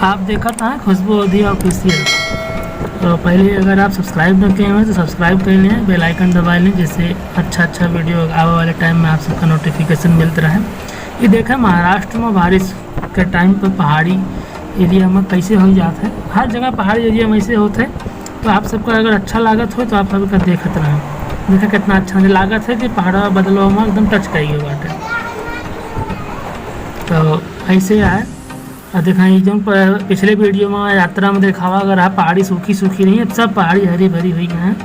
आप देखा था खुशबू अवधिया ऑफिशियल। तो पहले अगर आप सब्सक्राइब न किए हैं तो सब्सक्राइब कर लें, बेल आइकन दबा लें, जिससे अच्छा वीडियो आने वाले टाइम में आप सबका नोटिफिकेशन मिलता रहे। ये देखा महाराष्ट्र में बारिश के टाइम पर पहाड़ी एरिया में कैसे हो जाता है, हर जगह पहाड़ी एरिया में ऐसे होते हैं। तो आप सबको अगर अच्छा लागत हो तो आप सबका देखते रहें। देखा कितना अच्छा लागत है कि पहाड़ा बदलवा में एकदम टच करिए बाटे। तो ऐसे है। और देखा एकदम पिछले वीडियो में यात्रा में देखावा अगर आप पहाड़ी सूखी सूखी नहीं है, सब पहाड़ी हरी भरी हुई हैं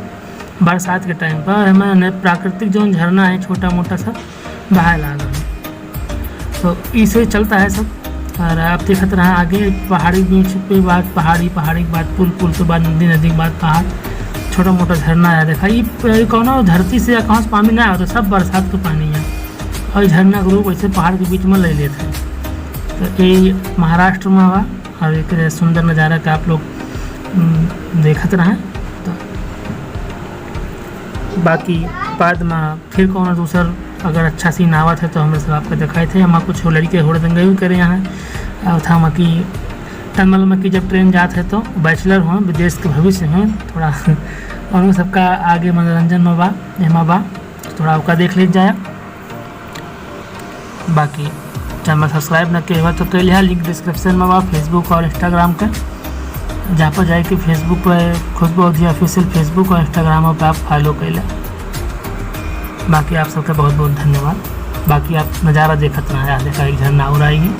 बरसात के टाइम पर। हमें प्राकृतिक जो झरना है छोटा मोटा सब बहा लगा, तो इसे चलता है सब। और आप देखते रहे आगे पहाड़ी बीच पे बाद पहाड़ी के बाद पुल के बाद नदी के बाद पहाड़, छोटा मोटा झरना है। देखा ये कौन धरती से या कहाँ से पानी नहीं आता, सब बरसात का पानी है। और झरना के रूप ऐसे पहाड़ के बीच में ले लेते हैं। तो ये महाराष्ट्र में हुआ और एक सुंदर नज़ारा का आप लोग देखते रहें। तो बाकी बाद में फिर कौन दूसर अगर अच्छा सीन आवत है तो हम सब आपको दिखाए थे। हम कुछ लड़के होड़ दंगे भी करे यहाँ और था कि टनल में कि जब ट्रेन जाते है तो बैचलर हों, विदेश के भविष्य हैं, थोड़ा उन सबका आगे मनोरंजन में बा एमा बा, थोड़ा उसका देख लीजिए जाए। बाकी चैनल सब्सक्राइब न किए हुआ तो लिया लिंक डिस्क्रिप्शन में बा फेसबुक और इंस्टाग्राम का, जहाँ पर जाए कि फेसबुक पर खुशबू अवधिया ऑफिशियल फेसबुक और इंस्टाग्राम पर आप फॉलो कर लें। बाकी आप सबका बहुत बहुत धन्यवाद। बाकी आप नज़ारा देखते रहे, देखा एक झरना और आएगी।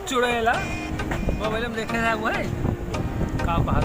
चुड़ैला मोबाइल में देखे था वो है का पहाड़